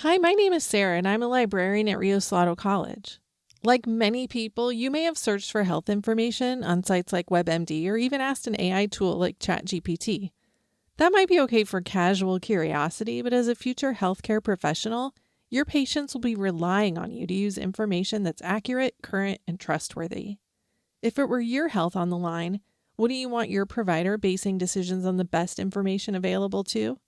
Hi, my name is Sarah, and I'm a librarian at Rio Salado College. Like many people, you may have searched for health information on sites like WebMD or even asked an AI tool like ChatGPT. That might be okay for casual curiosity, but as a future healthcare professional, your patients will be relying on you to use information that's accurate, current, and trustworthy. If it were your health on the line, wouldn't you want your provider basing decisions on the best information available too?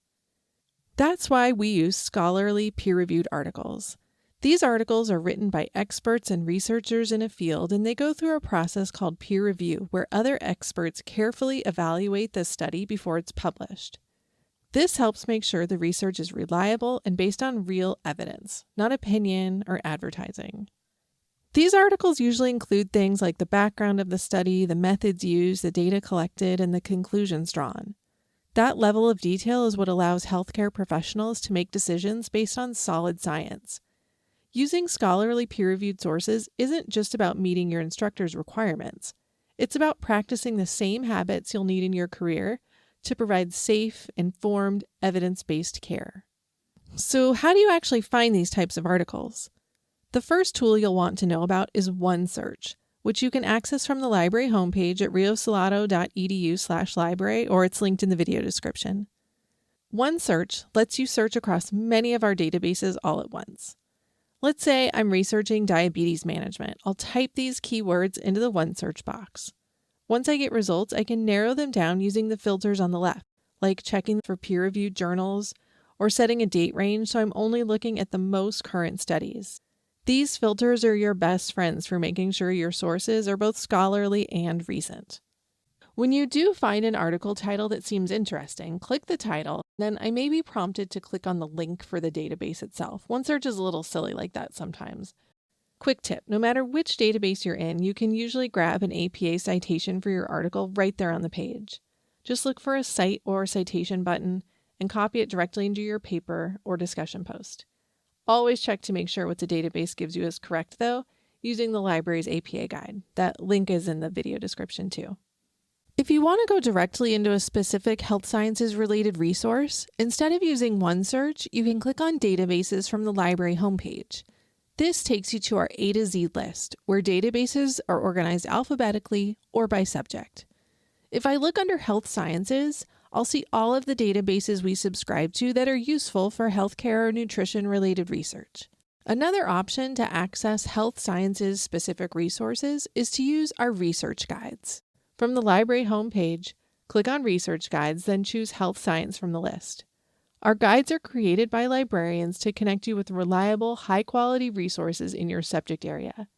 That's why we use scholarly, peer-reviewed articles. These articles are written by experts and researchers in a field, and they go through a process called peer review, where other experts carefully evaluate the study before it's published. This helps make sure the research is reliable and based on real evidence, not opinion or advertising. These articles usually include things like the background of the study, the methods used, the data collected, and the conclusions drawn. That level of detail is what allows healthcare professionals to make decisions based on solid science. Using scholarly peer-reviewed sources isn't just about meeting your instructor's requirements. It's about practicing the same habits you'll need in your career to provide safe, informed, evidence-based care. So, how do you actually find these types of articles? The first tool you'll want to know about is OneSearch, which you can access from the library homepage at riosalado.edu/library, or it's linked in the video description. OneSearch lets you search across many of our databases all at once. Let's say I'm researching diabetes management. I'll type these keywords into the OneSearch box. Once I get results, I can narrow them down using the filters on the left, like checking for peer-reviewed journals or setting a date range so I'm only looking at the most current studies. These filters are your best friends for making sure your sources are both scholarly and recent. When you do find an article title that seems interesting, click the title, then I may be prompted to click on the link for the database itself. OneSearch is a little silly like that sometimes. Quick tip, no matter which database you're in, you can usually grab an APA citation for your article right there on the page. Just look for a cite or citation button and copy it directly into your paper or discussion post. Always check to make sure what the database gives you is correct, though, using the library's APA guide. That link is in the video description, too. If you want to go directly into a specific health sciences related resource, instead of using OneSearch, you can click on Databases from the library homepage. This takes you to our A to Z list, where databases are organized alphabetically or by subject. If I look under Health Sciences, I'll see all of the databases we subscribe to that are useful for healthcare or nutrition-related research. Another option to access health sciences specific resources is to use our research guides. From the library homepage, click on Research Guides, then choose Health Science from the list. Our guides are created by librarians to connect you with reliable, high-quality resources in your subject area.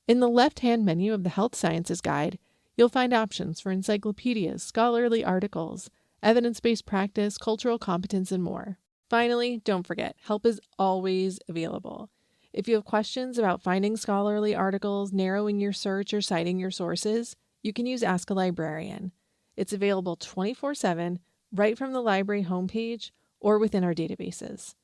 In the left-hand menu of the Health Sciences Guide, you'll find options for encyclopedias, scholarly articles, evidence-based practice, cultural competence, and more. Finally, don't forget, help is always available. If you have questions about finding scholarly articles, narrowing your search, or citing your sources, you can use Ask a Librarian. It's available 24/7 right from the library homepage or within our databases.